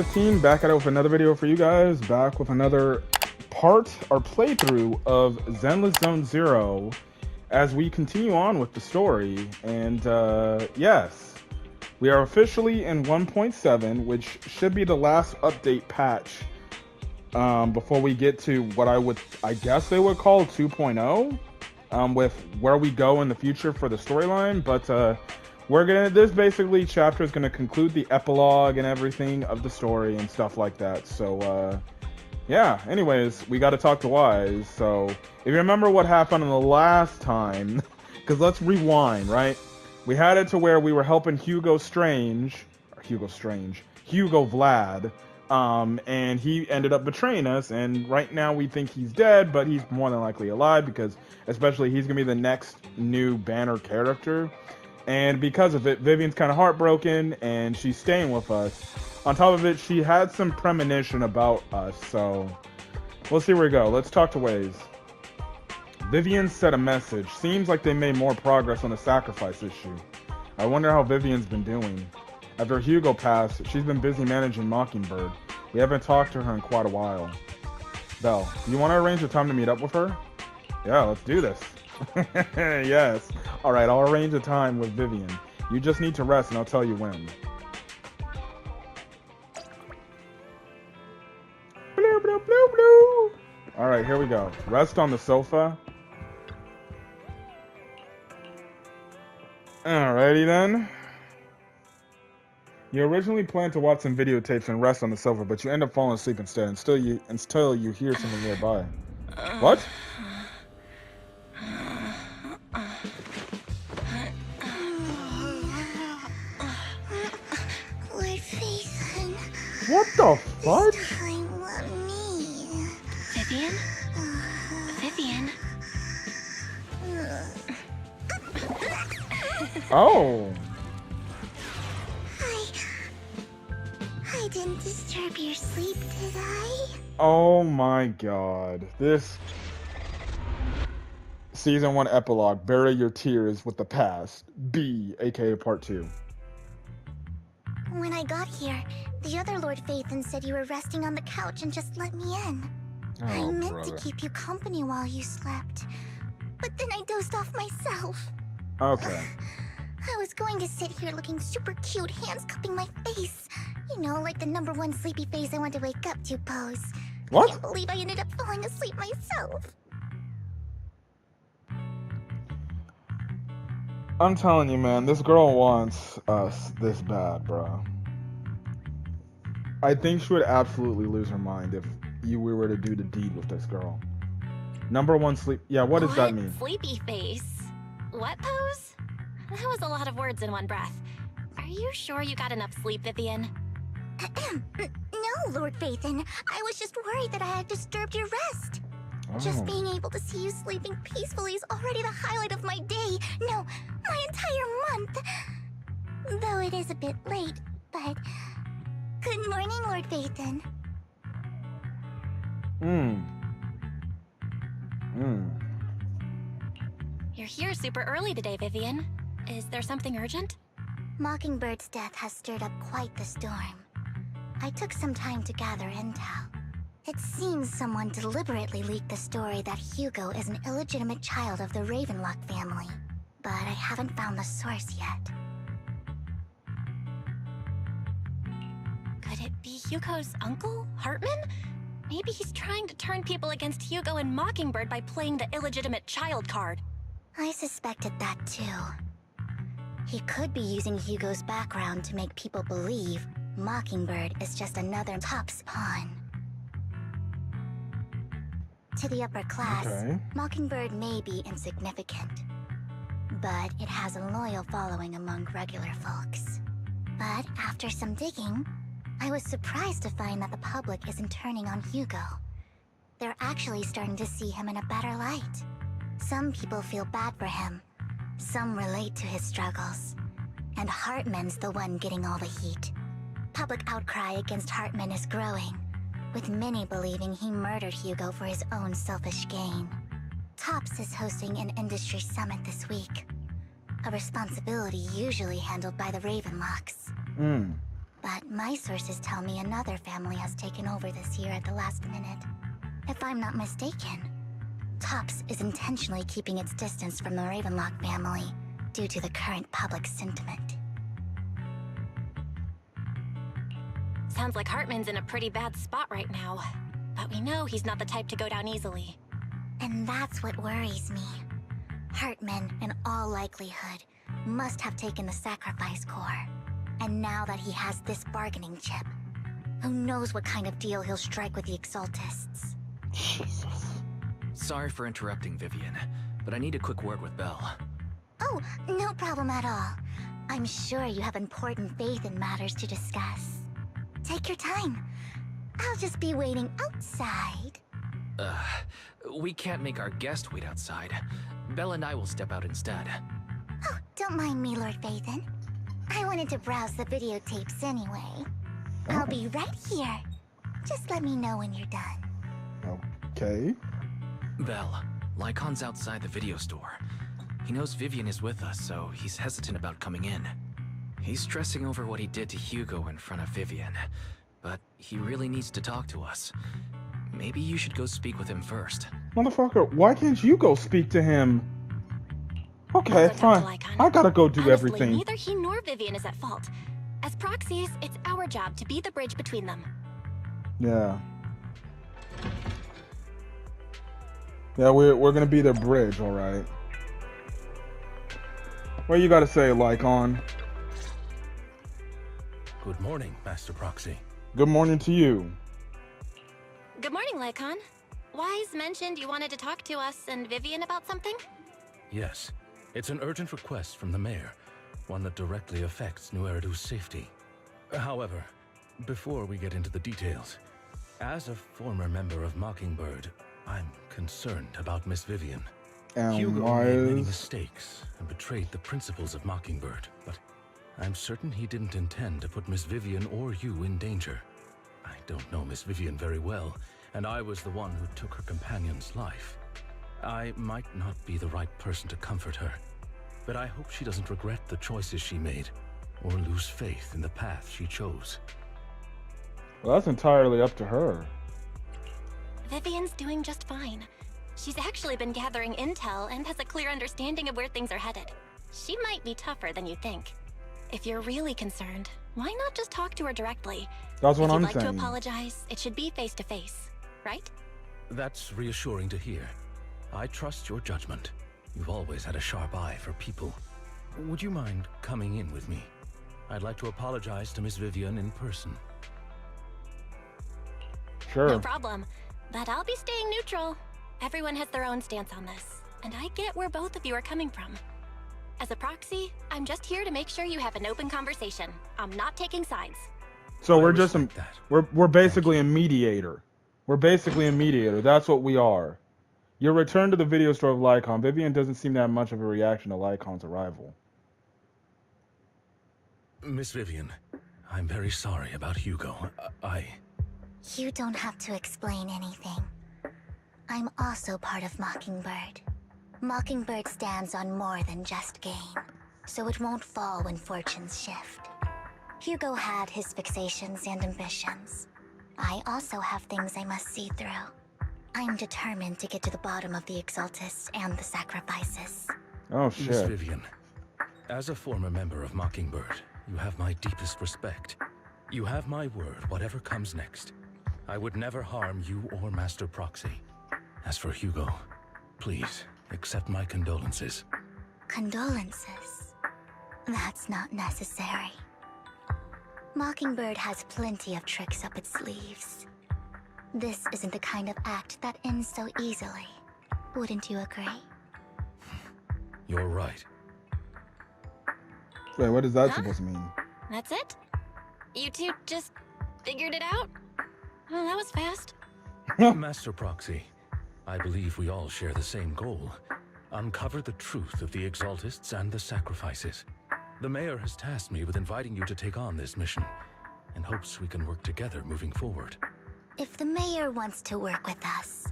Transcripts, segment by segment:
15, back at it with another video for you guys. Back with another part or playthrough of Zenless Zone Zero as we continue on with the story. And yes, we are officially in 1.7, which should be the last update patch before we get to what I guess they would call 2.0, with where we go in the future for the storyline. But this basically chapter is gonna conclude the epilogue and everything of the story and stuff like that. So yeah, anyways, we got to talk to Wise. So if you remember what happened in the last time, because let's rewind, right? We had it to where we were helping Hugo Vlad, and he ended up betraying us, and right now we think he's dead, but he's more than likely alive, because especially he's gonna be the next new banner character. And because of it, Vivian's kind of heartbroken, and she's staying with us. On top of it, she had some premonition about us, so we'll see where we go. Let's talk to Waze. Vivian sent a message. Seems like they made more progress on the sacrifice issue. I wonder how Vivian's been doing. After Hugo passed, she's been busy managing Mockingbird. We haven't talked to her in quite a while. Belle, do you want to arrange a time to meet up with her? Yeah, let's do this. Yes. Alright, I'll arrange a time with Vivian. You just need to rest and I'll tell you when. Blue, blue, blue, blue. Alright, here we go. Rest on the sofa. Alrighty then. You originally planned to watch some videotapes and rest on the sofa, but you end up falling asleep instead until you hear something nearby. What? What the fudge? This time, let me. Vivian? Vivian? Oh. I didn't disturb your sleep, did I? Oh my god. This Season 1 epilogue, bury your tears with the past. B, aka part 2. When I got here, the other Lord Phaethon said you were resting on the couch and just let me in. I meant to keep you company while you slept, but then I dozed off myself. Okay. I was going to sit here looking super cute, hands cupping my face. You know, like the #1 sleepy face I want to wake up to pose. What? I can't believe I ended up falling asleep myself. I'm telling you, man, this girl wants us this bad, bro. I think she would absolutely lose her mind if we were to do the deed with this girl. #1 sleep. Yeah, what does that mean? Sleepy face. What pose? That was a lot of words in one breath. Are you sure you got enough sleep, Vivian? No, Lord Phaethon. I was just worried that I had disturbed your rest. Oh. Just being able to see you sleeping peacefully is already the highlight of my day. No, my entire month. Though it is a bit late, but... Good morning, Lord Phaethon. You're here super early today, Vivian. Is there something urgent? Mockingbird's death has stirred up quite the storm. I took some time to gather intel. It seems someone deliberately leaked the story that Hugo is an illegitimate child of the Ravenlock family, but I haven't found the source yet. Could it be Hugo's uncle, Hartman? Maybe he's trying to turn people against Hugo and Mockingbird by playing the illegitimate child card. I suspected that too. He could be using Hugo's background to make people believe Mockingbird is just another Top's pawn. To the upper class, Mockingbird may be insignificant, but it has a loyal following among regular folks. But after some digging, I was surprised to find that the public isn't turning on Hugo. They're actually starting to see him in a better light. Some people feel bad for him. Some relate to his struggles. And Hartman's the one getting all the heat. Public outcry against Hartman is growing, with many believing he murdered Hugo for his own selfish gain. Tops is hosting an industry summit this week, a responsibility usually handled by the Ravenlocks. But my sources tell me another family has taken over this year at the last minute. If I'm not mistaken, Tops is intentionally keeping its distance from the Ravenlock family due to the current public sentiment. Sounds like Hartman's in a pretty bad spot right now. But we know he's not the type to go down easily. And that's what worries me. Hartman, in all likelihood, must have taken the sacrifice core. And now that he has this bargaining chip, who knows what kind of deal he'll strike with the Exaltists. Jesus. Sorry for interrupting, Vivian, but I need a quick word with Belle. Oh, no problem at all. I'm sure you have important faith in matters to discuss. Take your time. I'll just be waiting outside. We can't make our guest wait outside. Belle and I will step out instead. Oh, don't mind me, Lord Phaethon. I wanted to browse the videotapes anyway. I'll be right here. Just let me know when you're done. Okay. Belle, Lycon's outside the video store. He knows Vivian is with us, so he's hesitant about coming in. He's stressing over what he did to Hugo in front of Vivian, but he really needs to talk to us. Maybe you should go speak with him first. Motherfucker, why can't you go speak to him? Okay, I'll go talk to fine. Lycon. I gotta go do Honestly, everything. neither he nor Vivian is at fault. As proxies, it's our job to be the bridge between them. Yeah. Yeah, we're gonna be the bridge, alright. What you gotta say, Lycon? Good morning, Master Proxy. Good morning to you. Good morning, Lycon. Wise mentioned you wanted to talk to us and Vivian about something? Yes, it's an urgent request from the mayor, one that directly affects New Eridu's safety. However, before we get into the details, as a former member of Mockingbird, I'm concerned about Miss Vivian. Hugo made many mistakes and betrayed the principles of Mockingbird, but I'm certain he didn't intend to put Miss Vivian or you in danger. I don't know Miss Vivian very well, and I was the one who took her companion's life. I might not be the right person to comfort her, but I hope she doesn't regret the choices she made, or lose faith in the path she chose. Well, that's entirely up to her. Vivian's doing just fine. She's actually been gathering intel and has a clear understanding of where things are headed. She might be tougher than you think. If you're really concerned, why not just talk to her directly? That's what I'm If you'd like saying. to apologize, it should be face to face, right? That's reassuring to hear. I trust your judgment. You've always had a sharp eye for people. Would you mind coming in with me? I'd like to apologize to Miss Vivian in person. Sure. No problem. But I'll be staying neutral. Everyone has their own stance on this, and I get where both of you are coming from. As a proxy, I'm just here to make sure you have an open conversation. I'm not taking sides. So I we're just respect that. we're basically a mediator. We're basically a mediator. That's what we are. Your return to the video store of Lycon. Vivian doesn't seem to have much of a reaction to Lycon's arrival. Miss Vivian, I'm very sorry about Hugo. You don't have to explain anything. I'm also part of Mockingbird. Mockingbird stands on more than just gain, so it won't fall when fortunes shift. Hugo had his fixations and ambitions. I also have things I must see through. I'm determined to get to the bottom of the Exaltists and the sacrifices. Oh Miss shit. Vivian, as a former member of Mockingbird, you have my deepest respect. You have my word, whatever comes next. I would never harm you or Master Proxy. As for Hugo, please accept my condolences. Condolences? That's not necessary. Mockingbird has plenty of tricks up its sleeves. This isn't the kind of act that ends so easily. Wouldn't you agree? You're right. Wait, what is that Huh? supposed to mean? That's it? You two just figured it out? Oh, that was fast. Master Proxy, I believe we all share the same goal. Uncover the truth of the Exaltists and the sacrifices. The mayor has tasked me with inviting you to take on this mission, and hopes we can work together moving forward. If the mayor wants to work with us,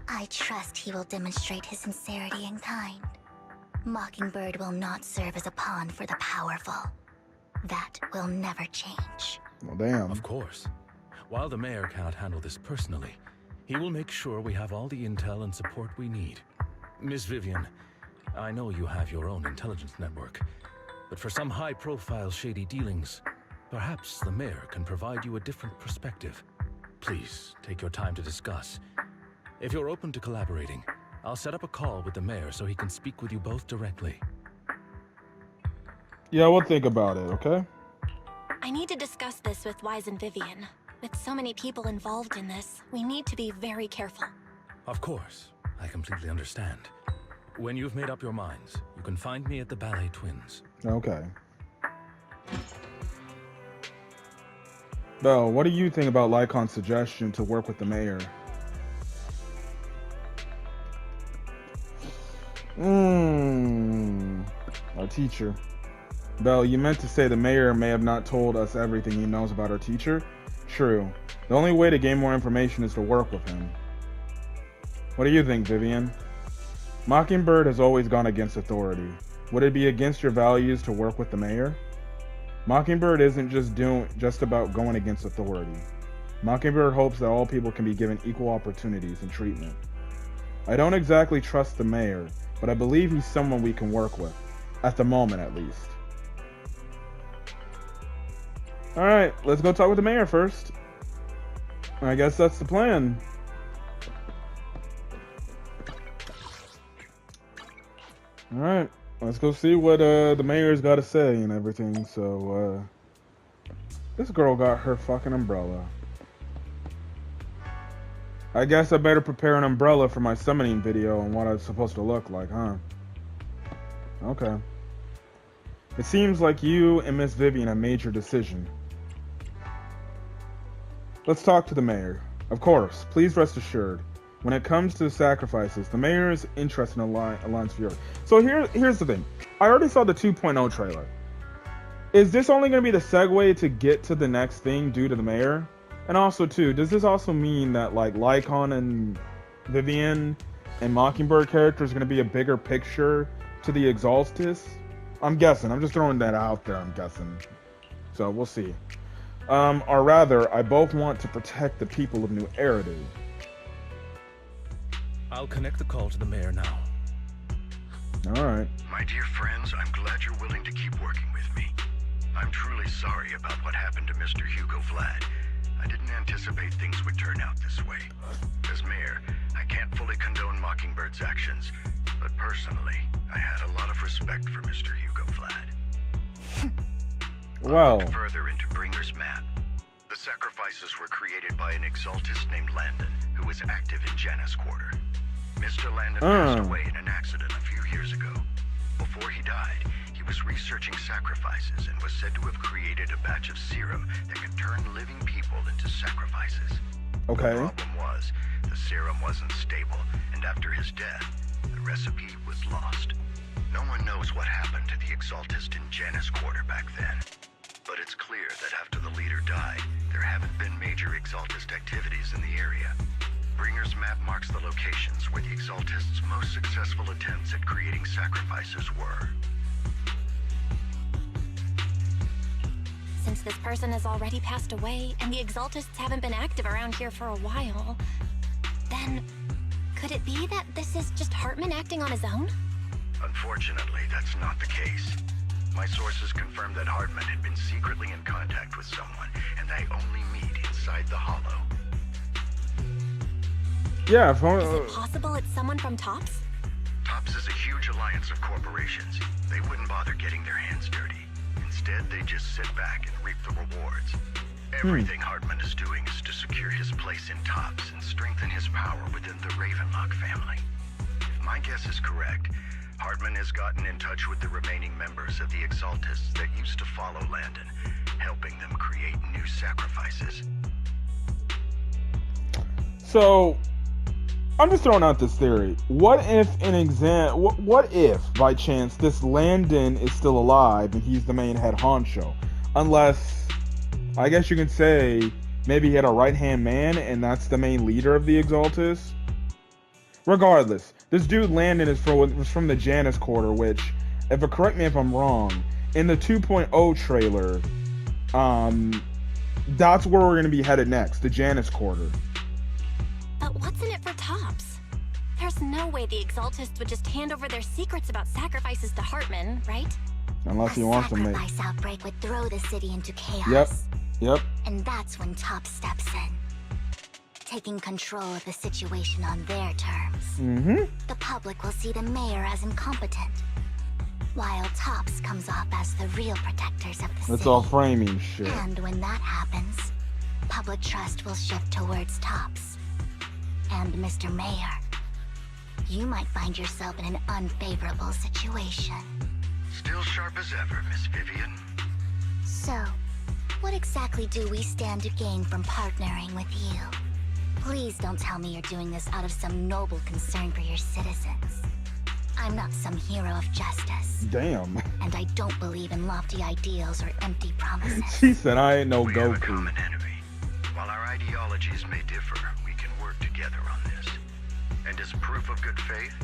I trust he will demonstrate his sincerity in kind. Mockingbird will not serve as a pawn for the powerful. That will never change. Well, damn. Of course. While the mayor cannot handle this personally, he will make sure we have all the intel and support we need. Miss Vivian, I know you have your own intelligence network, but for some high-profile shady dealings, perhaps the mayor can provide you a different perspective. Please, take your time to discuss. If you're open to collaborating, I'll set up a call with the mayor so he can speak with you both directly. Yeah, we'll think about it, okay? I need to discuss this with Wise and Vivian. With so many people involved in this, we need to be very careful. Of course, I completely understand. When you've made up your minds, you can find me at the Ballet Twins. Okay. Belle, what do you think about Lycon's suggestion to work with the mayor? Our teacher. Belle, you meant to say the mayor may have not told us everything he knows about our teacher? True. The only way to gain more information is to work with him. What do you think, Vivian? Mockingbird has always gone against authority. Would it be against your values to work with the mayor? Mockingbird isn't just about going against authority. Mockingbird hopes that all people can be given equal opportunities and treatment. I don't exactly trust the mayor, but I believe he's someone we can work with. At the moment, at least. Alright, let's go talk with the mayor first. I guess that's the plan. Alright, let's go see what the mayor's got to say and everything. So, this girl got her fucking umbrella. I guess I better prepare an umbrella for my summoning video and what it's supposed to look like, huh? Okay. It seems like you and Miss Vivian have made your decision. Let's talk to the mayor. Of course, please rest assured. When it comes to sacrifices, the mayor is interested in Alliance Fury. So here's the thing. I already saw the 2.0 trailer. Is this only going to be the segue to get to the next thing due to the mayor? And also, too, does this also mean that, like, Lycon and Vivian and Mockingbird characters are going to be a bigger picture to the Exaltists? I'm guessing. I'm just throwing that out there, I'm guessing. So, we'll see. Or rather, I both want to protect the people of New Eridu. I'll connect the call to the mayor now. Alright. My dear friends, I'm glad you're willing to keep working with me. I'm truly sorry about what happened to Mr. Hugo Vlad. I didn't anticipate things would turn out this way. As mayor, I can't fully condone Mockingbird's actions, but personally, I had a lot of respect for Mr. Hugo Vlad. Well. I'll look further into Bringer's map. The sacrifices were created by an Exaltist named Landon, who was active in Janus Quarter. Mr. Landon passed away in an accident a few years ago. Before he died, he was researching sacrifices and was said to have created a batch of serum that could turn living people into sacrifices. Okay. The problem was, the serum wasn't stable, and after his death, the recipe was lost. No one knows what happened to the Exaltist in Janus Quarter back then. But it's clear that after the leader died, there haven't been major Exaltist activities in the area. Bringer's map marks the locations where the Exaltists' most successful attempts at creating sacrifices were. Since this person has already passed away, and the Exaltists haven't been active around here for a while, then could it be that this is just Hartman acting on his own? Unfortunately, that's not the case. My sources confirmed that Hartman had been secretly in contact with someone, and they only meet inside the Hollow. Yeah, Is it possible it's someone from TOPS? TOPS is a huge alliance of corporations. They wouldn't bother getting their hands dirty. Instead, they just sit back and reap the rewards. Everything Hartman is doing is to secure his place in TOPS and strengthen his power within the Ravenlock family. If my guess is correct, Hartman has gotten in touch with the remaining members of the Exaltists that used to follow Landon, helping them create new sacrifices. So, I'm just throwing out this theory. What if what if by chance this Landon is still alive and he's the main head honcho? Unless, I guess you can say, maybe he had a right-hand man and that's the main leader of the Exaltists? Regardless, this dude Landon is from the Janus Quarter, which, correct me if I'm wrong, in the 2.0 trailer, that's where we're gonna be headed next, the Janus Quarter. But what's in it for Tops? There's no way the Exaltists would just hand over their secrets about sacrifices to Hartman, right? Unless he wants to make. A sacrifice outbreak would throw the city into chaos. Yep. And that's when Tops steps in, taking control of the situation on their terms. The public will see the mayor as incompetent, while Tops comes off as the real protectors of the city. It's all framing shit. And when that happens, public trust will shift towards Tops. And Mr. Mayor, you might find yourself in an unfavorable situation. Still sharp as ever, Miss Vivian. So, what exactly do we stand to gain from partnering with you? Please don't tell me you're doing this out of some noble concern for your citizens. I'm not some hero of justice. Damn. And I don't believe in lofty ideals or empty promises. She said I ain't no We have a Goku. common enemy. While our ideologies may differ, we can work together on this. And as proof of good faith,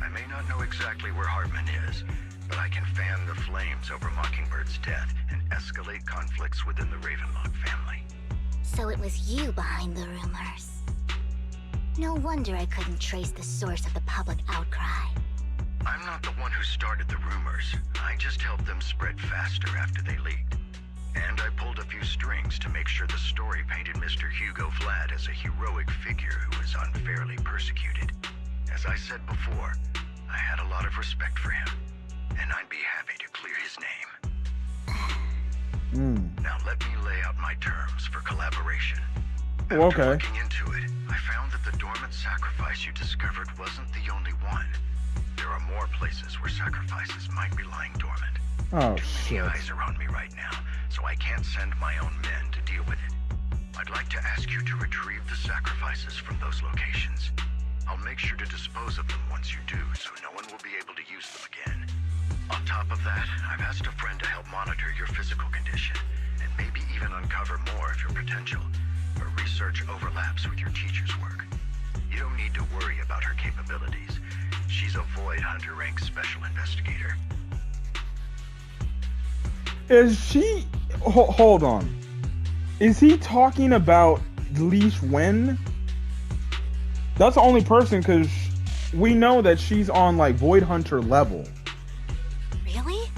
I may not know exactly where Hartman is, but I can fan the flames over Mockingbird's death and escalate conflicts within the Ravenlock family. So it was you behind the rumors. No wonder I couldn't trace the source of the public outcry. I'm not the one who started the rumors. I just helped them spread faster after they leaked. And I pulled a few strings to make sure the story painted Mr. Hugo Vlad as a heroic figure who was unfairly persecuted. As I said before, I had a lot of respect for him, and I'd be happy to clear his name. Now let me lay out my terms for collaboration. After Okay. looking into it, I found that the dormant sacrifice you discovered wasn't the only one. There are more places where sacrifices might be lying dormant. Oh, Too shit. many eyes are on me right now, so I can't send my own men to deal with it. I'd like to ask you to retrieve the sacrifices from those locations. I'll make sure to dispose of them once you do, so no one will be able to use them again. On top of that, I've asked a friend to help monitor your physical condition, and maybe even uncover more of your potential. Her research overlaps with your teacher's work. You don't need to worry about her capabilities. She's a Void Hunter rank special investigator. Is she... hold on. Is he talking about Leash Wen? That's the only person, because we know that she's on, like, Void Hunter level. Really?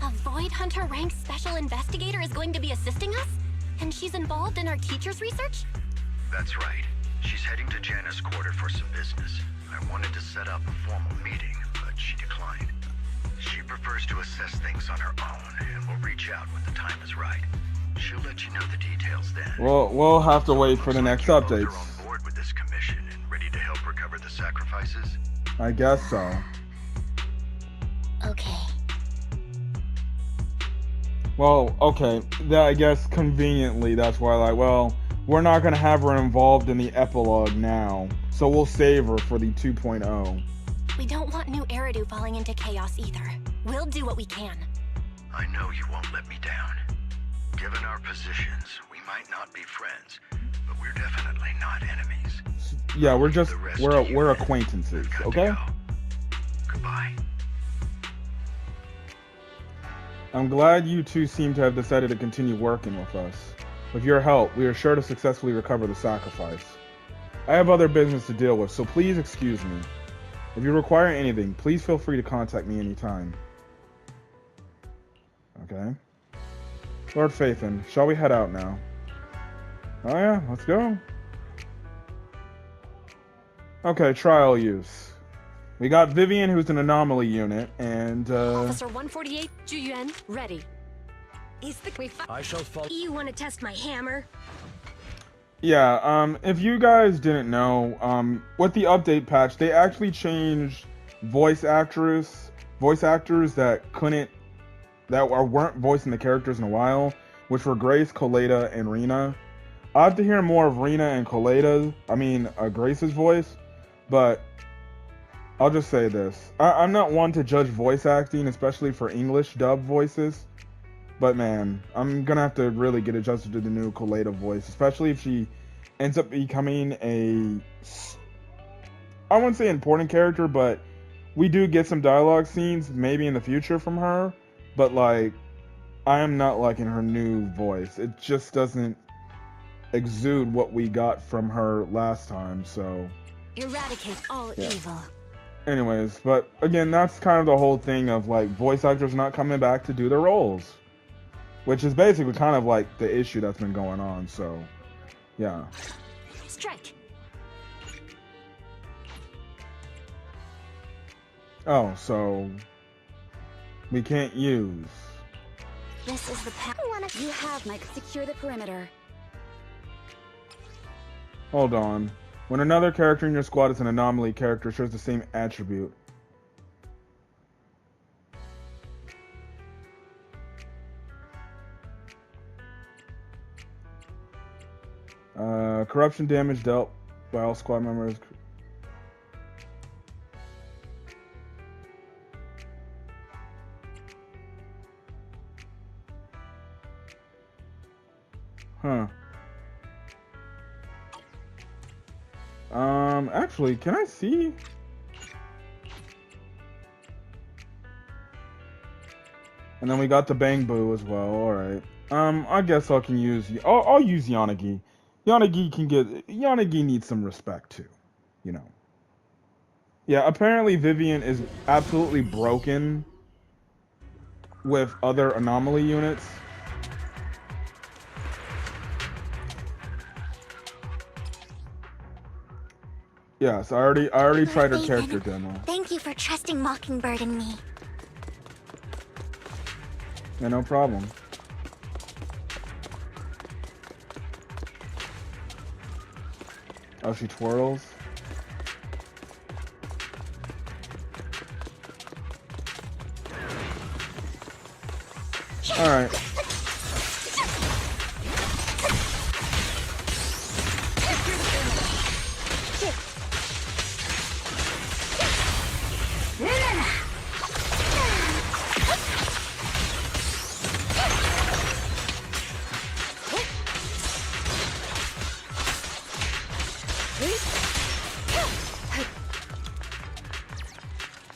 A Void Hunter ranked special investigator is going to be assisting us? And she's involved in our teacher's research? That's right. She's heading to Janus Quarter for some business. I wanted to set up a formal meeting, but she declined. She prefers to assess things on her own, and will reach out when the time is right. She'll let you know the details then. Well, we'll have to wait for the next Looks like you updates. both are on board with this commission and ready to help recover the sacrifices. I guess so. Okay. Well, okay. That, I guess, conveniently, that's why, like, well, we're not going to have her involved in the epilogue now, so we'll save her for the 2.0. We don't want new Eridu falling into chaos either. We'll do what we can. I know you won't let me down. Given our positions, we might not be friends, but we're definitely not enemies. Yeah, we're just, The rest we're of you acquaintances, have got to okay? go. Goodbye. I'm glad you two seem to have decided to continue working with us. With your help, we are sure to successfully recover the sacrifice. I have other business to deal with, so please excuse me. If you require anything, please feel free to contact me anytime. Okay. Lord Phaethon, shall we head out now? Oh yeah, let's go. Okay, trial use. We got Vivian, who's an anomaly unit, and Officer 148, Juyuan, ready. Is the I shall follow. You want to test my hammer? yeah, if you guys didn't know, with the update patch, they actually changed voice actors that weren't voicing the characters in a while, which were Grace, Coleta, and Rena. I have to hear more of Rena and Grace's voice, but I'll just say this. I'm not one to judge voice acting, especially for English dub voices, but man, I'm gonna have to really get adjusted to the new Coleta voice, especially if she ends up becoming I wouldn't say important character, but we do get some dialogue scenes maybe in the future from her, but like, I am not liking her new voice. It just doesn't exude what we got from her last time, so... Eradicate all evil. Anyways, but again, that's kind of the whole thing of, like, voice actors not coming back to do their roles. Which is basically kind of, like, the issue that's been going on, so... Yeah. Strike. Oh, so... We can't use... This is the path. You have my secure the perimeter. Hold on. When another character in your squad is an anomaly character, shares the same attribute. Corruption damage dealt by all squad members. Huh. Actually, can I see? And then we got the Bang Boo as well. All right. I guess I can use. I'll use Yanagi. Yanagi needs some respect too, you know. Yeah. Apparently, Vivian is absolutely broken with other anomaly units. Yes, I already tried her character demo. Thank you for trusting Mockingbird and me. Yeah, no problem. Oh, she twirls. All right.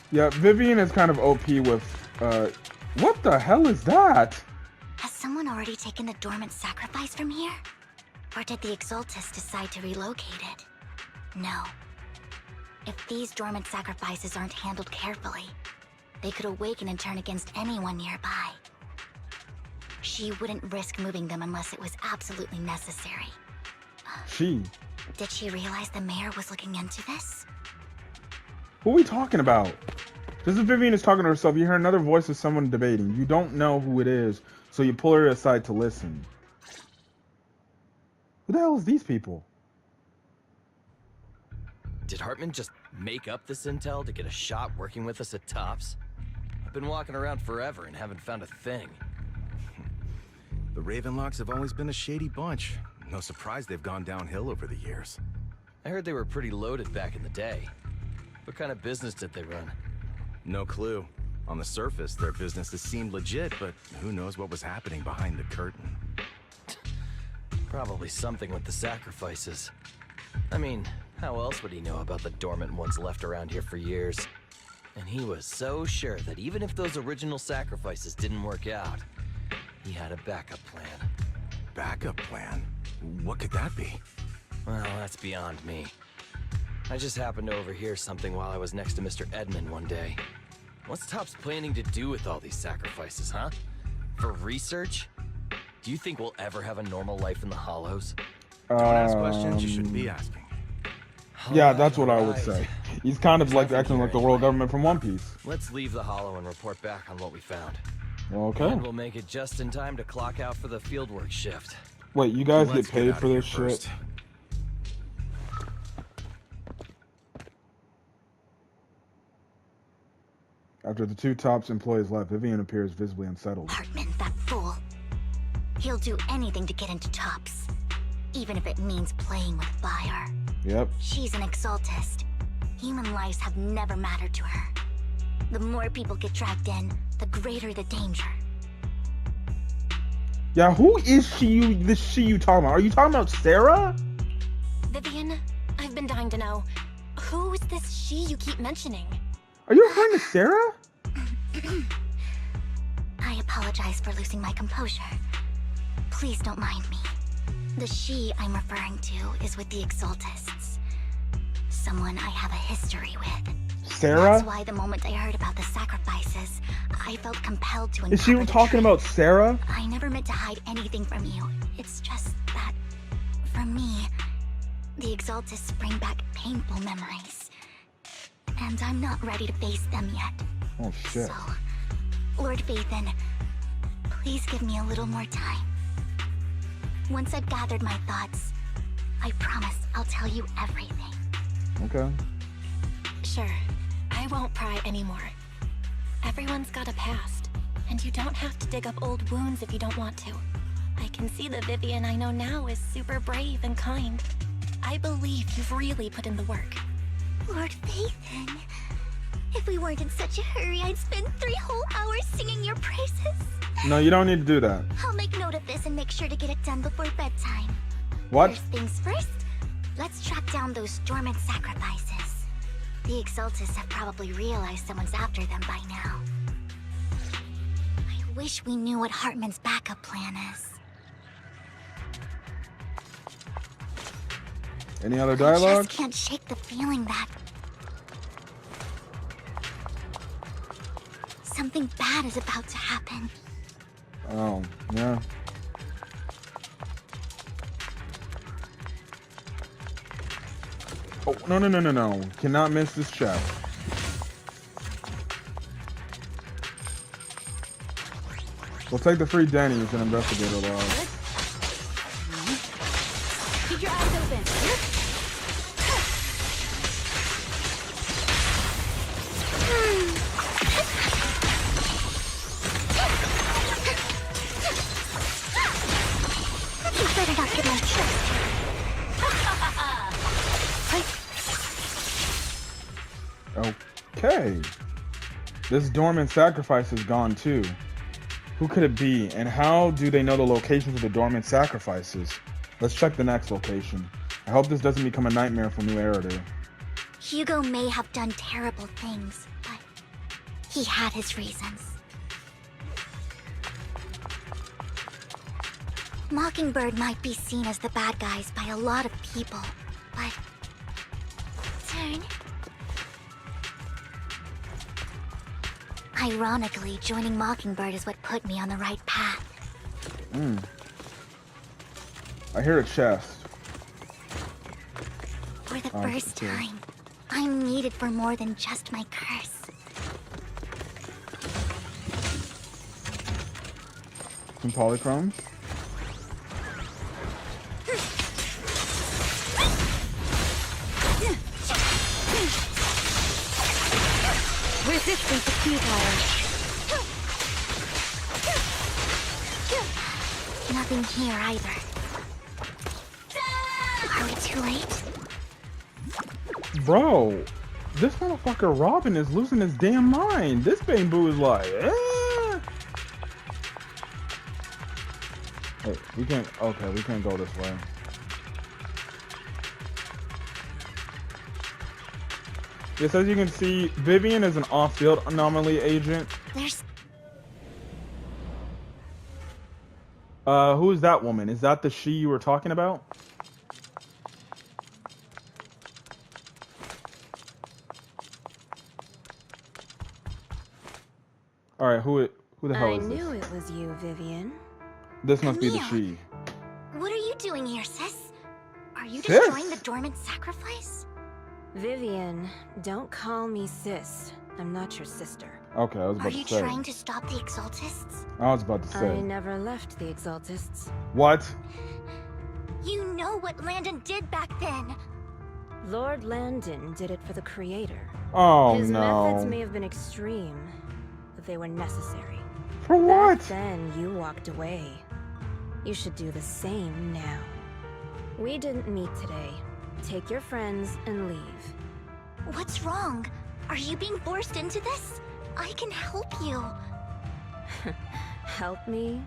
Yeah, Vivian is kind of OP with, what the hell is that? Has someone already taken the dormant sacrifice from here? Or did the Exaltists decide to relocate it? No. If these dormant sacrifices aren't handled carefully, they could awaken and turn against anyone nearby. She wouldn't risk moving them unless it was absolutely necessary. Did she realize the mayor was looking into this? Who are we talking about? Just as Vivian is talking to herself, you hear another voice of someone debating. You don't know who it is, so you pull her aside to listen. Who the hell is these people? Did Hartman just make up this intel to get a shot working with us at Tops? I've been walking around forever and haven't found a thing. The Ravenlocks have always been a shady bunch. No surprise they've gone downhill over the years. I heard they were pretty loaded back in the day. What kind of business did they run? No clue. On the surface, their businesses seemed legit, but who knows what was happening behind the curtain. Probably something with the sacrifices. I mean, how else would he know about the dormant ones left around here for years? And he was so sure that even if those original sacrifices didn't work out, he had a backup plan. Backup plan? What could that be? Well, that's beyond me. I just happened to overhear something while I was next to Mr. Edmund one day. What's Topps planning to do with all these sacrifices, huh? For research? Do you think we'll ever have a normal life in the Hollows? Don't ask questions you shouldn't be asking. Yeah, that's what I would say. He's kind of like acting like the world government from One Piece. Let's leave the Hollow and report back on what we found. Okay. And we'll make it just in time to clock out for the fieldwork shift. Wait, you guys get paid for this shit? After the two Tops employees left, Vivian appears visibly unsettled. Hartman, that fool. He'll do anything to get into Tops, even if it means playing with fire. Yep. She's an Exaltist. Human lives have never mattered to her. The more people get dragged in, the greater the danger. Yeah, who is she? This she you talking about? Are you talking about Sarah? Vivian, I've been dying to know. Who is this she you keep mentioning? Are you referring to Sarah? I apologize for losing my composure. Please don't mind me. The she I'm referring to is with the Exaltists. Someone I have a history with. Sarah? That's why the moment I heard about the sacrifices, I felt compelled to uncover Is she the talking truth. about Sarah? I never meant to hide anything from you. It's just that, for me, the Exaltists bring back painful memories. And I'm not ready to face them yet. Oh shit. So, Lord Vathan, please give me a little more time. Once I've gathered my thoughts, I promise I'll tell you everything. Okay. Sure, I won't pry anymore. Everyone's got a past, and you don't have to dig up old wounds if you don't want to. I can see the Vivian I know now is super brave and kind. I believe you've really put in the work. Lord Vathan, if we weren't in such a hurry, I'd spend 3 whole hours singing your praises. No, you don't need to do that. I'll make note of this and make sure to get it done before bedtime. What? First things first, let's track down those dormant sacrifices. The Exaltists have probably realized someone's after them by now. I wish we knew what Hartman's backup plan is. Any other I dialogue? just can't shake the feeling that something bad is about to happen. Oh, yeah. Oh, no. Cannot miss this chest. We'll take the free Denny's and investigate it all. Keep your eyes open. You better not get my chest. Okay. This dormant sacrifice is gone too. Who could it be, and how do they know the locations of the dormant sacrifices? Let's check the next location. I hope this doesn't become a nightmare for New Eridu. Hugo may have done terrible things, but he had his reasons. Mockingbird might be seen as the bad guys by a lot of people, but... Turn. Ironically, joining Mockingbird is what put me on the right path. I hear a chest. For the first time, I'm needed for more than just my curse. Some polychromes. Resistance is futile. Nothing here either. Are we too late? Bro, this motherfucker Robin is losing his damn mind. This bamboo is like, Hey, we can't go this way. Yes, as you can see, Vivian is an off-field anomaly agent. There's... Who is that woman? Is that the she you were talking about? Alright, who the hell is this? I knew it was you, Vivian. This must be the Camille. she. What are you doing here, sis? Are you Sis? destroying the dormant sacrifice? Vivian, don't call me sis. I'm not your sister. Okay, I was Are about you to say. trying to stop the Exaltists? I was about to I say. never left the Exaltists. What? You know what Landon did back then. Lord Landon did it for the Creator. Oh His methods no. may have been extreme, but they were necessary. For what? Back then, you walked away. You should do the same now. We didn't meet today. Take your friends and leave. What's wrong? Are you being forced into this? I can help you. Help me?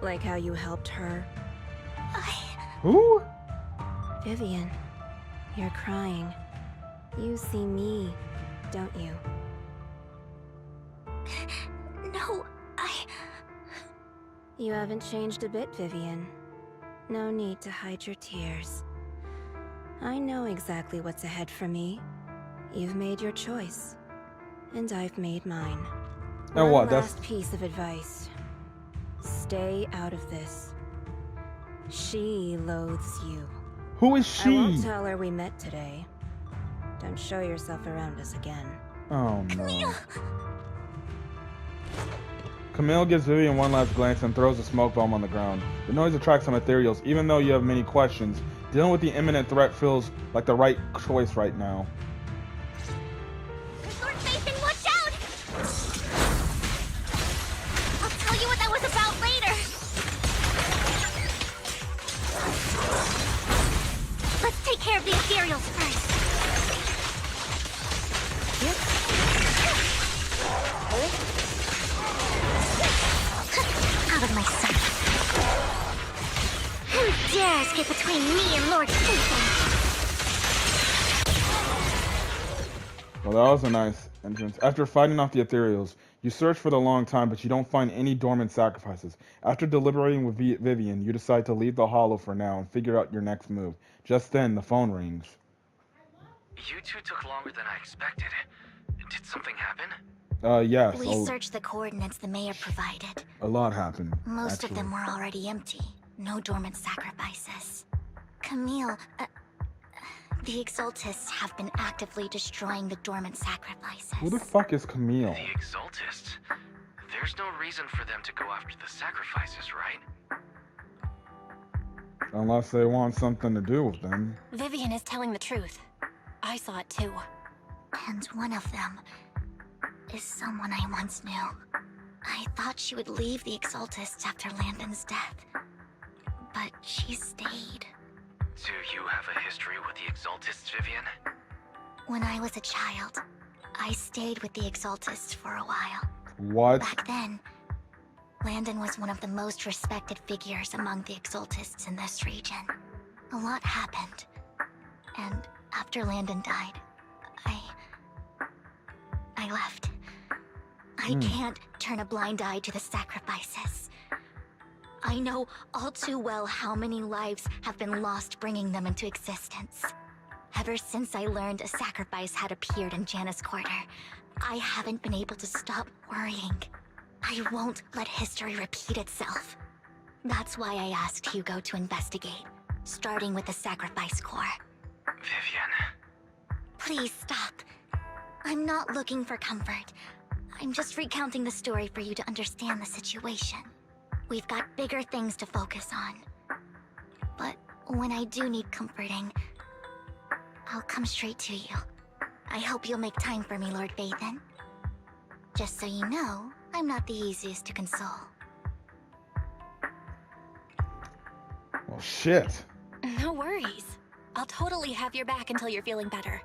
Like how you helped her? Who? Vivian, you're crying. You see me, don't you? No, You haven't changed a bit, Vivian. No need to hide your tears. I know exactly what's ahead for me. You've made your choice, and I've made mine. And what? One last piece of advice. Stay out of this. She loathes you. Who is she? I won't tell her we met today. Don't show yourself around us again. Oh no. Camille gives Vivian one last glance and throws a smoke bomb on the ground. The noise attracts some ethereals. Even though you have many questions, dealing with the imminent threat feels like the right choice right now. Lord Nathan, watch out! I'll tell you what that was about later. Let's take care of the ethereals first. Out of my sight. Who dares get between me and Lord Nathan? Well, that was a nice entrance. After fighting off the ethereals, you search for the long time, but you don't find any dormant sacrifices. After deliberating with Vivian, you decide to leave the hollow for now and figure out your next move. Just then, the phone rings. You two took longer than I expected. Did something happen? Yes. We searched the coordinates the mayor provided. A lot happened. Most of them were already empty. No dormant sacrifices. Camille, the Exaltists have been actively destroying the dormant sacrifices. Who the fuck is Camille? The Exaltists? There's no reason for them to go after the sacrifices, right? Unless they want something to do with them. Vivian is telling the truth. I saw it too. And one of them is someone I once knew. I thought she would leave the Exaltists after Landon's death, but she stayed. Do you have a history with the Exaltists, Vivian? When I was a child, I stayed with the Exaltists for a while. What? Back then, Landon was one of the most respected figures among the Exaltists in this region. A lot happened, and after Landon died, I left. I can't turn a blind eye to the sacrifices. I know all too well how many lives have been lost bringing them into existence. Ever since I learned a sacrifice had appeared in Janus Quarter, I haven't been able to stop worrying. I won't let history repeat itself. That's why I asked Hugo to investigate, starting with the Sacrifice Corps. Vivian. Please stop. I'm not looking for comfort. I'm just recounting the story for you to understand the situation. We've got bigger things to focus on. But when I do need comforting, I'll come straight to you. I hope you'll make time for me, Lord Vathan. Just so you know, I'm not the easiest to console. Well, shit. No worries. I'll totally have your back until you're feeling better.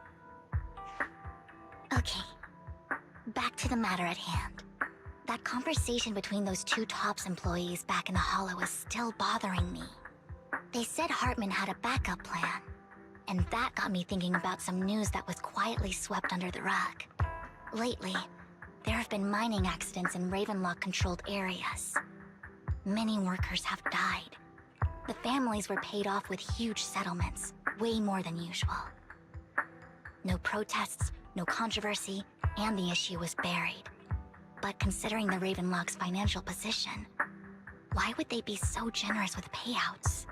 Okay. Back to the matter at hand. That conversation between those two TOPS employees back in the Hollow is still bothering me. They said Hartman had a backup plan, and that got me thinking about some news that was quietly swept under the rug. Lately, there have been mining accidents in Ravenlock-controlled areas. Many workers have died. The families were paid off with huge settlements, way more than usual. No protests, no controversy, and the issue was buried. But considering the Ravenlock's financial position, why would they be so generous with payouts?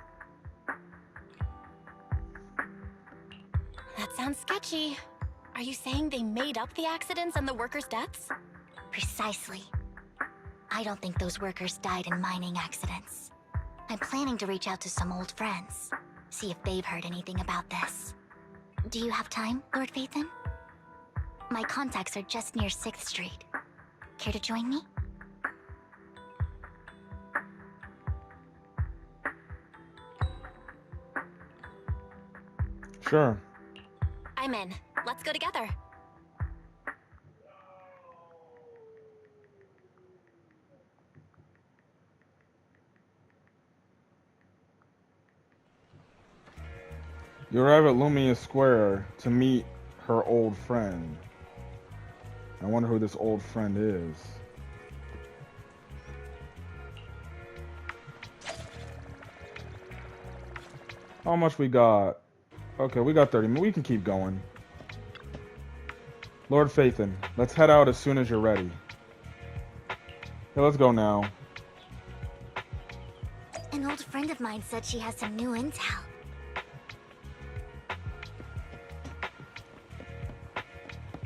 That sounds sketchy. Are you saying they made up the accidents and the workers' deaths? Precisely. I don't think those workers died in mining accidents. I'm planning to reach out to some old friends, see if they've heard anything about this. Do you have time, Lord Vathan? My contacts are just near 6th Street. Care to join me? Sure. I'm in. Let's go together. You arrive at Lumious Square to meet her old friend. I wonder who this old friend is. How much we got? Okay, we got 30 minutes. We can keep going. Lord Phaethon, let's head out as soon as you're ready. Okay, let's go now. An old friend of mine said she has some new intel.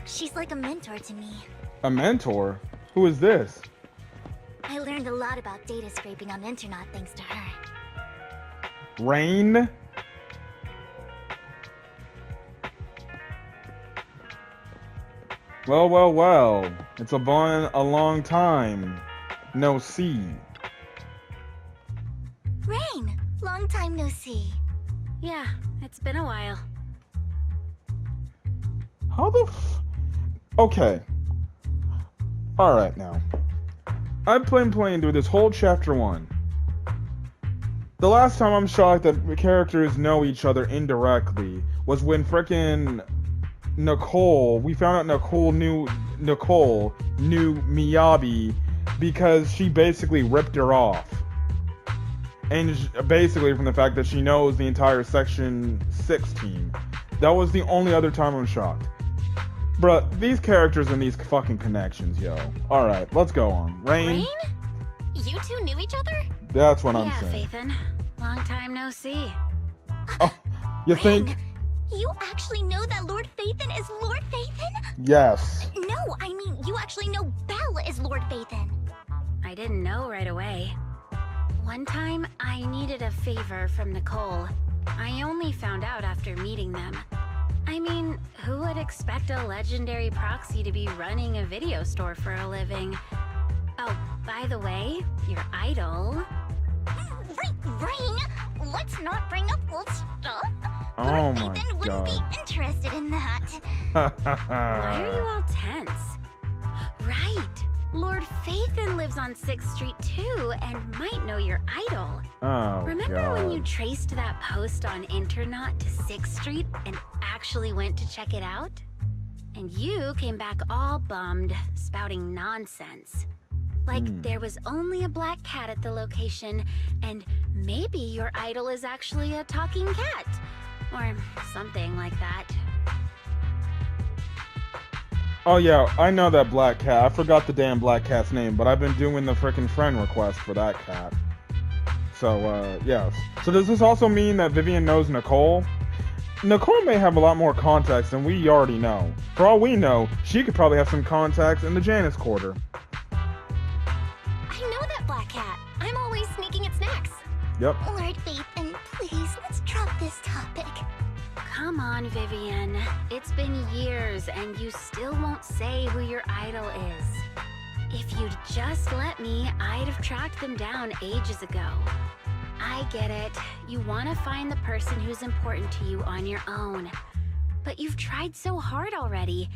She's like a mentor to me. A mentor? Who is this? I learned a lot about data scraping on the internet thanks to her. Rain? Well, well, well. It's been a long time. No see. Rain! Long time no see. Yeah, it's been a while. How the Okay. Alright now. I've been playing through this whole chapter 1. The last time I'm shocked that the characters know each other indirectly was when frickin' Nicole, we found out Nicole knew Miyabi because she basically ripped her off. And basically from the fact that she knows the entire Section 6 team. That was the only other time I'm shocked. Bruh, these characters and these fucking connections, yo. Alright, let's go on. Rain? You two knew each other? That's what I'm saying. Yeah, Phaethon. Long time no see. Oh, you think? You actually know that Lord Phaethon is Lord Phaethon? Yes. No, I mean, you actually know Belle is Lord Phaethon. I didn't know right away. One time, I needed a favor from Nicole. I only found out after meeting them. I mean, who would expect a legendary proxy to be running a video store for a living? Oh, by the way, your idol... Rain, let's not bring up old stuff. Oh Lord my Phaethon wouldn't God. be interested in that. Why are you all tense? Right! Lord Phaethon lives on 6th Street too, and might know your idol. Oh, Remember God. when you traced that post on Internet to 6th Street and actually went to check it out? And you came back all bummed, spouting nonsense. Like there was only a black cat at the location, and maybe your idol is actually a talking cat. Or something like that. Oh yeah, I know that black cat. I forgot the damn black cat's name, but I've been doing the frickin' friend request for that cat. So, yes. So does this also mean that Vivian knows Nicole? Nicole may have a lot more context than we already know. For all we know, she could probably have some contacts in the Janus Quarter. I know that black cat. I'm always sneaking at snacks. Yep. Lord Phaethon, please, let's drop this topic. Come on, Vivian. It's been years, and you still won't say who your idol is. If you'd just let me, I'd have tracked them down ages ago. I get it. You want to find the person who's important to you on your own. But you've tried so hard already.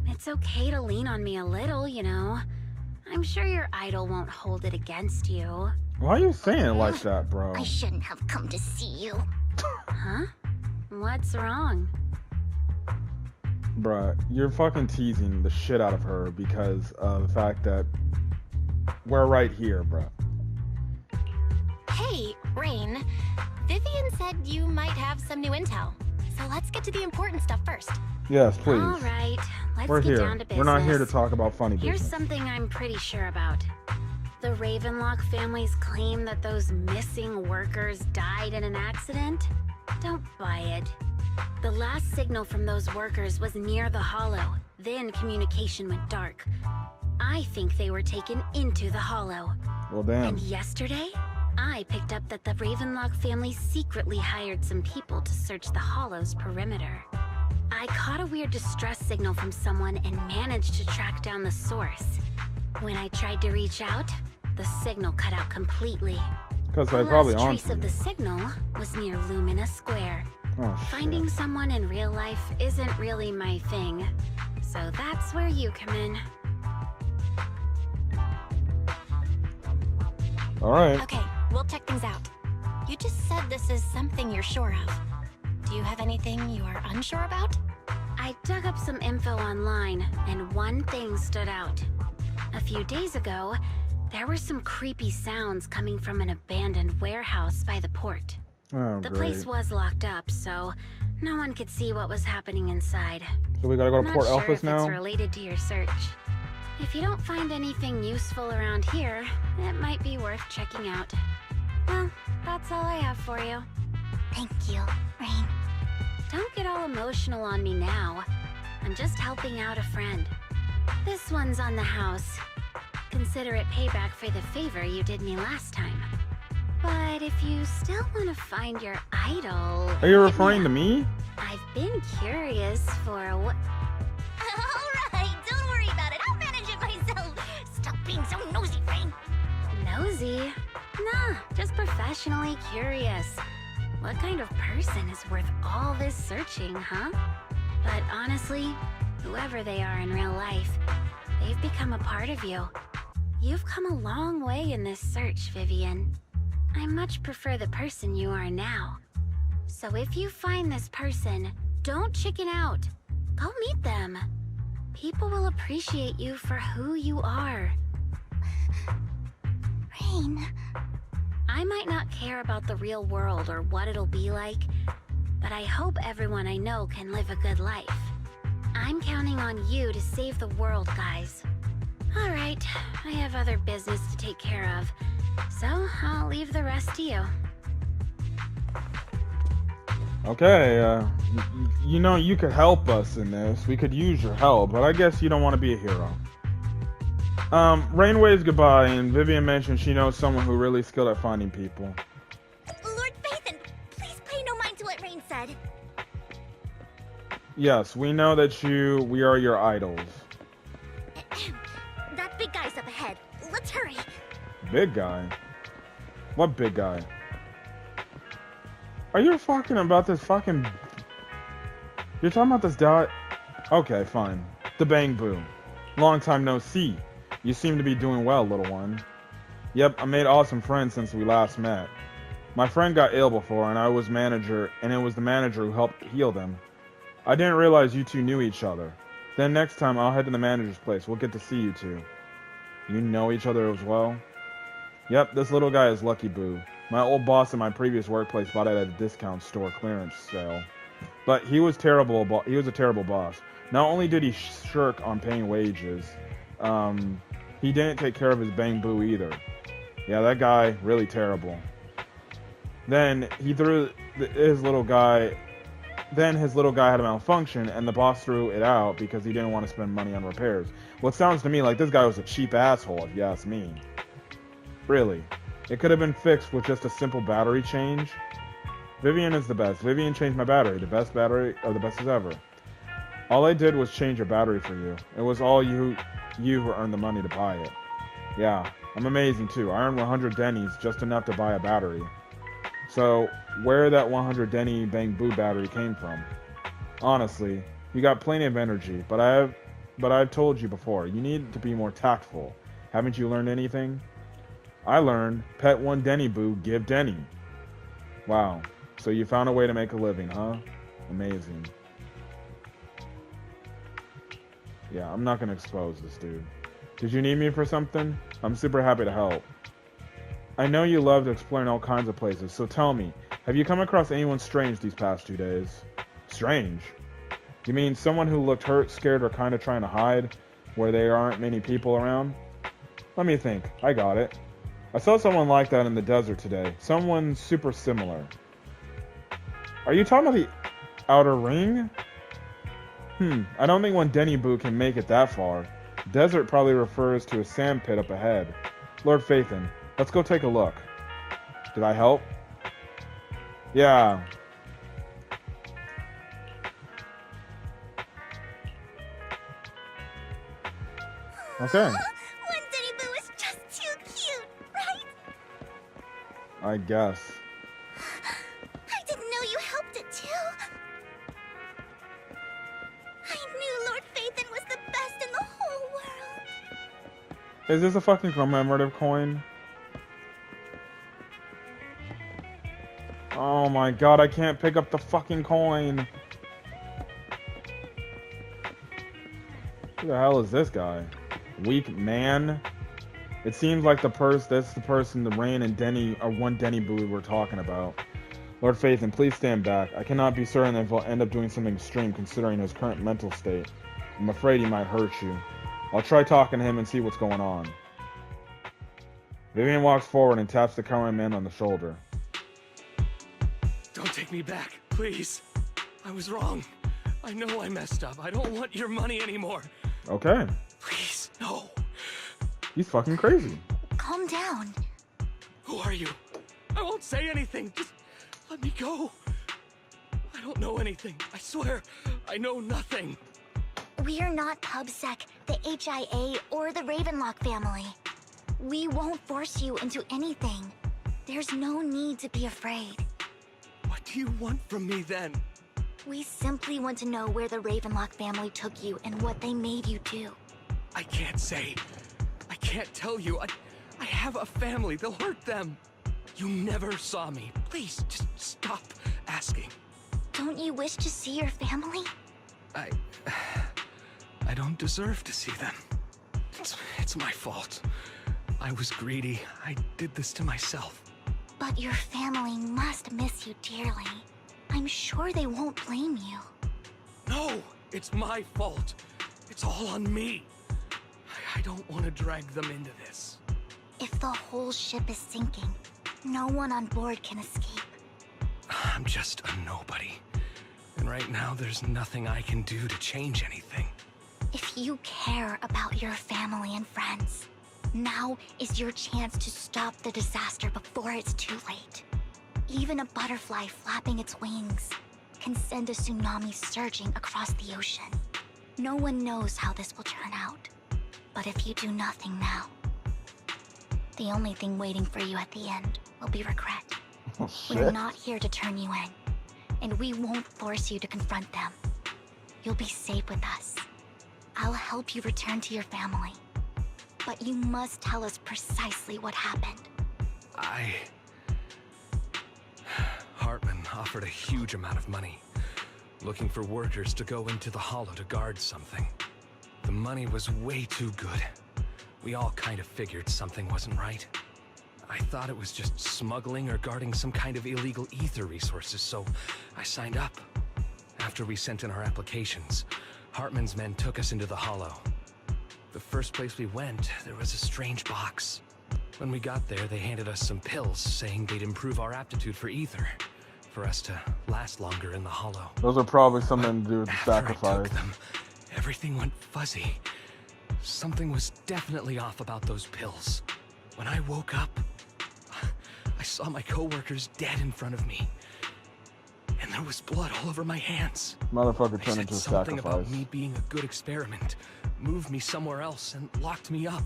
It's okay to lean on me a little, you know. I'm sure your idol won't hold it against you. Why are you saying it like that, bro? I shouldn't have come to see you. Huh? What's wrong? Bruh, you're fucking teasing the shit out of her because of the fact that we're right here, bruh. Hey, Rain. Vivian said you might have some new intel. So let's get to the important stuff first. Yes, please. All right, let's We're get here. down to business. We're not here to talk about funny Here's business. something I'm pretty sure about. The Ravenlock family's claim that those missing workers died in an accident? Don't buy it. The last signal from those workers was near the Hollow. Then communication went dark. I think they were taken into the Hollow. Well, damn. And yesterday, I picked up that the Ravenlock family secretly hired some people to search the Hollow's perimeter. I caught a weird distress signal from someone and managed to track down the source. When I tried to reach out, the signal cut out completely. Because The I probably last on trace of the signal was near Lumina Square. Oh, Finding shit. someone in real life isn't really my thing. So that's where you come in. Alright. Okay, we'll check things out. You just said this is something you're sure of. Do you have anything you are unsure about? I dug up some info online, and one thing stood out. A few days ago, there were some creepy sounds coming from an abandoned warehouse by the port. Oh, The great. place was locked up, so no one could see what was happening inside. So we gotta go to Port Not sure Elpis if now? it's related to your search. If you don't find anything useful around here, it might be worth checking out. Well, that's all I have for you. Thank you, Rain. Don't get all emotional on me now. I'm just helping out a friend. This one's on the house. Consider it payback for the favor you did me last time. But if you still want to find your idol... Are you referring to me? I've been curious for what... Alright, don't worry about it. I'll manage it myself. Stop being so nosy, Rain. Nosy? Nah, just professionally curious. What kind of person is worth all this searching, huh? But honestly, whoever they are in real life, they've become a part of you. You've come a long way in this search, Vivian. I much prefer the person you are now. So if you find this person, don't chicken out. Go meet them. People will appreciate you for who you are. Rain. I might not care about the real world or what it'll be like, but I hope everyone I know can live a good life. I'm counting on you to save the world, guys. Alright, I have other business to take care of, so I'll leave the rest to you. Okay, you know, you could help us in this. We could use your help, but I guess you don't want to be a hero. Rain waves goodbye, and Vivian mentioned she knows someone who really skilled at finding people. Lord Phaethon, please pay no mind to what Rain said. Yes, we know that we are your idols. That big guy's up ahead. Let's hurry. Big guy? What big guy? Are you talking about this fucking... You're talking about this dot? Okay, fine. The Bang Boo. Long time no see. You seem to be doing well, little one. Yep, I made awesome friends since we last met. My friend got ill before, and I was manager, and it was the manager who helped heal them. I didn't realize you two knew each other. Then next time, I'll head to the manager's place. We'll get to see you two. You know each other as well? Yep, this little guy is Lucky Boo. My old boss in my previous workplace bought it at a discount store clearance sale. But he was terrible. He was a terrible boss. Not only did he shirk on paying wages, he didn't take care of his Bang Boo either. Yeah, that guy, really terrible. Then he threw his little guy. Then his little guy had a malfunction, and the boss threw it out because he didn't want to spend money on repairs. Well, it sounds to me like this guy was a cheap asshole, if you ask me. Really. It could have been fixed with just a simple battery change. Vivian is the best. Vivian changed my battery. The best battery, or the best as ever. All I did was change your battery for you. It was all you who earned the money to buy it. Yeah, I'm amazing too. I earned 100 Denny's, just enough to buy a battery. So, where that 100 Denny Bang Boo battery came from? Honestly, you got plenty of energy, but I've told you before, you need to be more tactful. Haven't you learned anything? I learned, pet one Denny Boo, give Denny. Wow, so you found a way to make a living, huh? Amazing. Yeah, I'm not gonna expose this dude. Did you need me for something? I'm super happy to help. I know you love exploring all kinds of places, so tell me, have you come across anyone strange these past 2 days? Strange? You mean someone who looked hurt, scared, or kinda trying to hide, where there aren't many people around? Let me think, I got it. I saw someone like that in the desert today. Someone super similar. Are you talking about the Outer Ring? I don't think one Denny Boo can make it that far. Desert probably refers to a sand pit up ahead. Lord Phaethon, let's go take a look. Did I help? Yeah. Okay. One Denny Boo is just too cute, right? I guess. I didn't know you helped it too. I knew Lord Phaethon was the best in the whole world. Is this a fucking commemorative coin? Oh my god, I can't pick up the fucking coin. Who the hell is this guy? Weak man? It seems like that's the person the Rain and Denny, or one Denny Boo we're talking about. Lord Phaethon, please stand back. I cannot be certain if he'll end up doing something extreme considering his current mental state. I'm afraid he might hurt you. I'll try talking to him and see what's going on. Vivian walks forward and taps the cowering man on the shoulder. Don't take me back, please. I was wrong. I know I messed up. I don't want your money anymore. Okay. Please, no. He's fucking crazy. Calm down. Who are you? I won't say anything. Just let me go. I don't know anything. I swear, I know nothing. We're not PubSec, the HIA, or the Ravenlock family. We won't force you into anything. There's no need to be afraid. What do you want from me then? We simply want to know where the Ravenlock family took you and what they made you do. I can't say. I can't tell you. I have a family. They'll hurt them. You never saw me. Please, just stop asking. Don't you wish to see your family? I don't deserve to see them. It's my fault. I was greedy. I did this to myself. But your family must miss you dearly. I'm sure they won't blame you. No, it's my fault. It's all on me. I don't want to drag them into this. If the whole ship is sinking, no one on board can escape. I'm just a nobody. And right now, there's nothing I can do to change anything. If you care about your family and friends, now is your chance to stop the disaster before it's too late. Even a butterfly flapping its wings can send a tsunami surging across the ocean. No one knows how this will turn out. But if you do nothing now, the only thing waiting for you at the end will be regret. Oh, shit. We're not here to turn you in, and we won't force you to confront them. You'll be safe with us. I'll help you return to your family. But you must tell us precisely what happened. Hartman offered a huge amount of money, looking for workers to go into the Hollow to guard something. The money was way too good. We all kind of figured something wasn't right. I thought it was just smuggling or guarding some kind of illegal ether resources, so I signed up. After we sent in our applications, Hartman's men took us into the Hollow. The first place we went, there was a strange box. When we got there, they handed us some pills, saying they'd improve our aptitude for ether, for us to last longer in the Hollow. Those are probably something to do with the After I sacrifice. took them, everything went fuzzy. Something was definitely off about those pills. When I woke up, I saw my coworkers dead in front of me. And there was blood all over my hands. Motherfucker They turned said into a something sacrifice. about me being a good experiment, moved me somewhere else, and locked me up.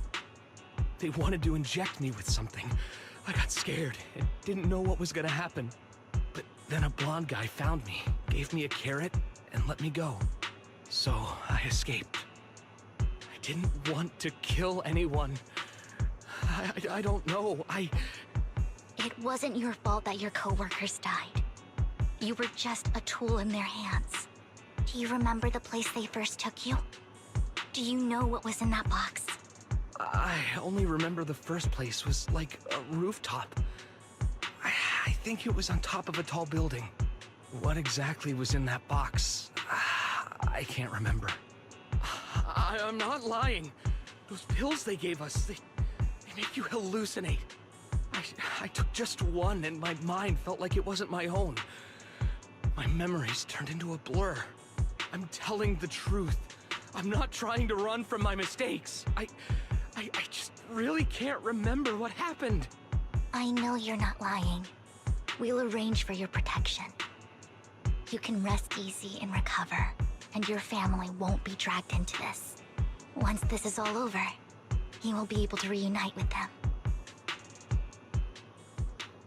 They wanted to inject me with something. I got scared and didn't know what was gonna happen. But then a blonde guy found me, gave me a carrot, and let me go. So I escaped. I didn't want to kill anyone. I don't know. It wasn't your fault that your coworkers died. You were just a tool in their hands. Do you remember the place they first took you? Do you know what was in that box? I only remember the first place was like a rooftop. I think it was on top of a tall building. What exactly was in that box? I can't remember. I'm not lying. Those pills they gave us, they make you hallucinate. I took just one and my mind felt like it wasn't my own. My memories turned into a blur. I'm telling the truth. I'm not trying to run from my mistakes. I just really can't remember what happened. I know you're not lying. We'll arrange for your protection. You can rest easy and recover, and your family won't be dragged into this. Once this is all over, you will be able to reunite with them.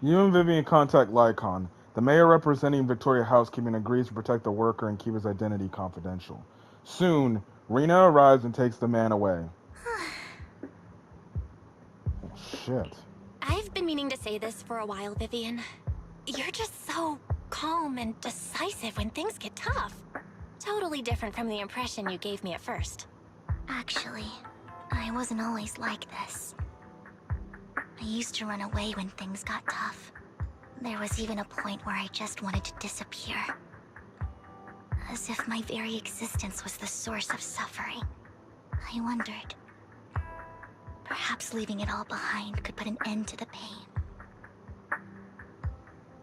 You and Vivian contact Lycon. The mayor representing Victoria Housekeeping agrees to protect the worker and keep his identity confidential. Soon, Rena arrives and takes the man away. Oh, shit. I've been meaning to say this for a while, Vivian. You're just so calm and decisive when things get tough. Totally different from the impression you gave me at first. Actually, I wasn't always like this. I used to run away when things got tough. There was even a point where I just wanted to disappear. As if my very existence was the source of suffering. I wondered. Perhaps leaving it all behind could put an end to the pain.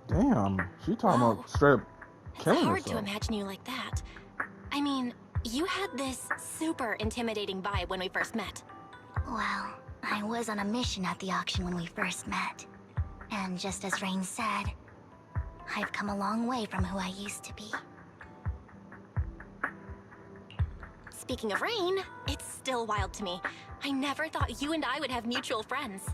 Damn, she talking about straight up killing It's hard herself. to imagine you like that. I mean, you had this super intimidating vibe when we first met. Well, I was on a mission at the auction when we first met. And just as Rain said, I've come a long way from who I used to be. Speaking of Rain, it's still wild to me. I never thought you and I would have mutual friends.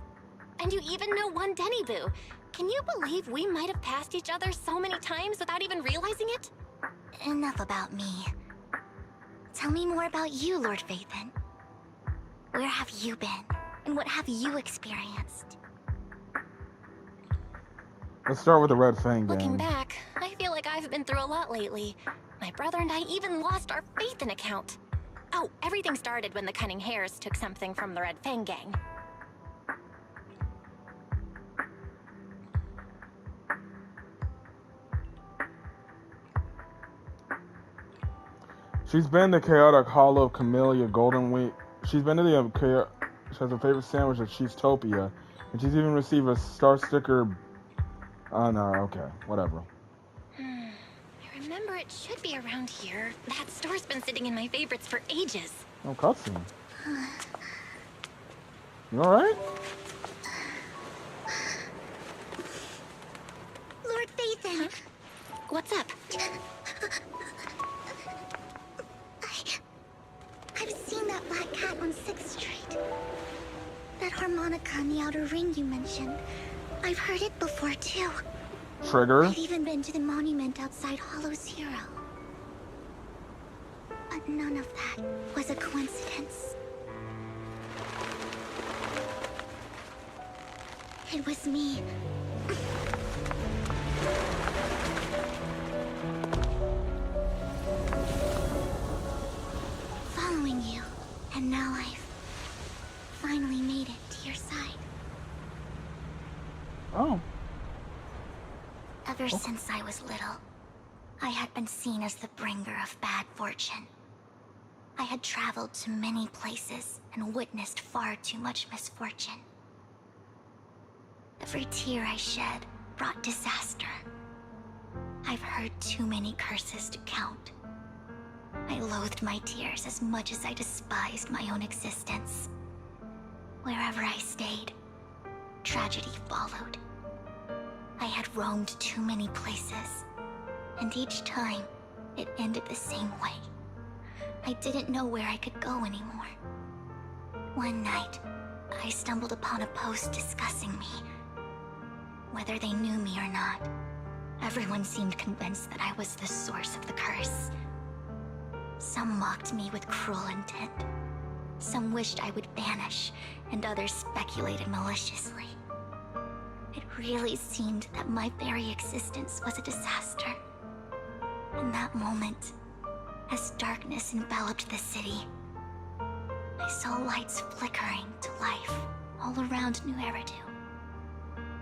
And you even know one Denny Boo. Can you believe we might have passed each other so many times without even realizing it? Enough about me. Tell me more about you, Lord Phaethon. Where have you been? And what have you experienced? Let's start with the Red Fang gang. Looking back, I feel like I've been through a lot lately. My brother and I even lost our Phaethon account. Oh, everything started when the Cunning Hares took something from the Red Fang gang. She's been to Chaotic Hollow of Camellia Golden Week. She's been to the she has a favorite sandwich at Cheesetopia, and she's even received a star sticker. Oh no, okay, whatever. I remember it should be around here. That store's been sitting in my favorites for ages. No cutscene. You alright? Lord Phaethon! What's up? I've seen that black cat on 6th Street. That harmonica in the outer ring you mentioned. I've heard it before too. Trigger. I've even been to the monument outside Hollow's Hero. But none of that was a coincidence. It was me. Following you, and now I've finally made it to your side. Oh. Ever since I was little, I had been seen as the bringer of bad fortune. I had traveled to many places and witnessed far too much misfortune. Every tear I shed brought disaster. I've heard too many curses to count. I loathed my tears as much as I despised my own existence. Wherever I stayed, tragedy followed. I had roamed too many places, and each time, it ended the same way. I didn't know where I could go anymore. One night, I stumbled upon a post discussing me. Whether they knew me or not, everyone seemed convinced that I was the source of the curse. Some mocked me with cruel intent. Some wished I would vanish, and others speculated maliciously. It really seemed that my very existence was a disaster. In that moment, as darkness enveloped the city, I saw lights flickering to life all around New Eridu.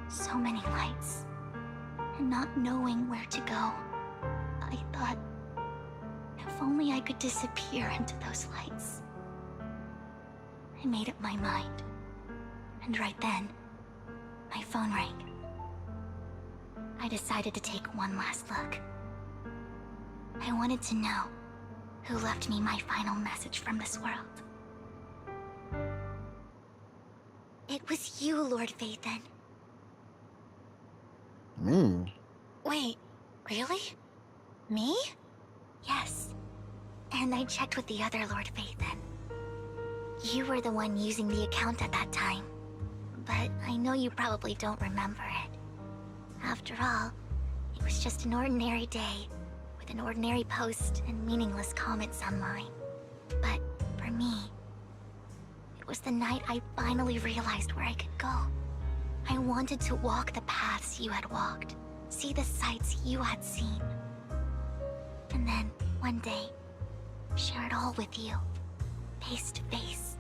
So many lights, and not knowing where to go, I thought, if only I could disappear into those lights. I made up my mind, and right then, my phone rang. I decided to take one last look. I wanted to know who left me my final message from this world. It was you, Lord Phaethon. Me? Wait, really? Me? Yes. And I checked with the other Lord Phaethon. You were the one using the account at that time. But I know you probably don't remember it. After all, it was just an ordinary day, with an ordinary post and meaningless comments online. But for me, it was the night I finally realized where I could go. I wanted to walk the paths you had walked, see the sights you had seen. And then, one day, share it all with you, face to face.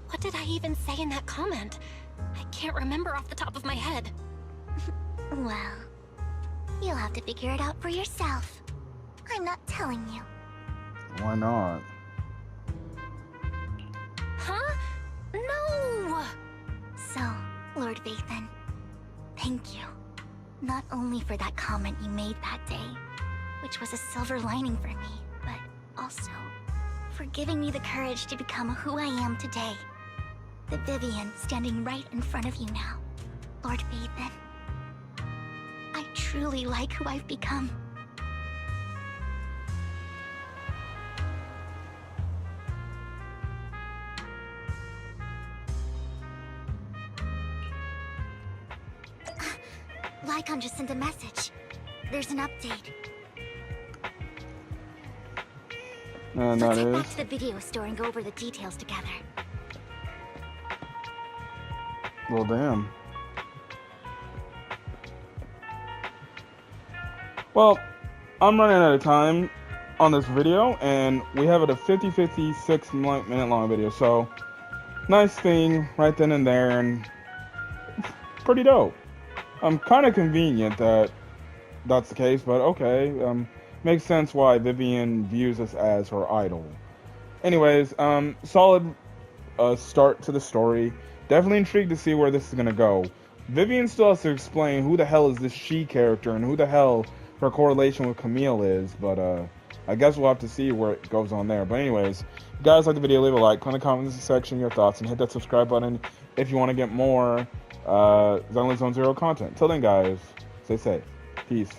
What did I even say in that comment? I can't remember off the top of my head. Well, you'll have to figure it out for yourself. I'm not telling you. Why not? Huh? No! So, Lord Vathan, thank you. Not only for that comment you made that day, which was a silver lining for me, but also for giving me the courage to become who I am today. The Vivian standing right in front of you now. Lord Vathan, I truly like who I've become. Lycon just sent a message. There's an update. And Let's that head is... back to the video store and go over the details together. Well, damn. Well, I'm running out of time on this video, and we have it a 56 minute long video, so nice thing right then and there, and pretty dope. Kind of convenient that that's the case, but okay. Makes sense why Vivian views us as her idol. Anyways, solid start to the story. Definitely intrigued to see where this is gonna go. Vivian still has to explain who the hell is this she character and who the hell her correlation with Camille is, but I guess we'll have to see where it goes on there. But anyways, if you guys like the video, leave a like, comment in the comments section your thoughts, and hit that subscribe button if you want to get more Zenless Zone Zero content. Till then, guys, stay safe. Peace.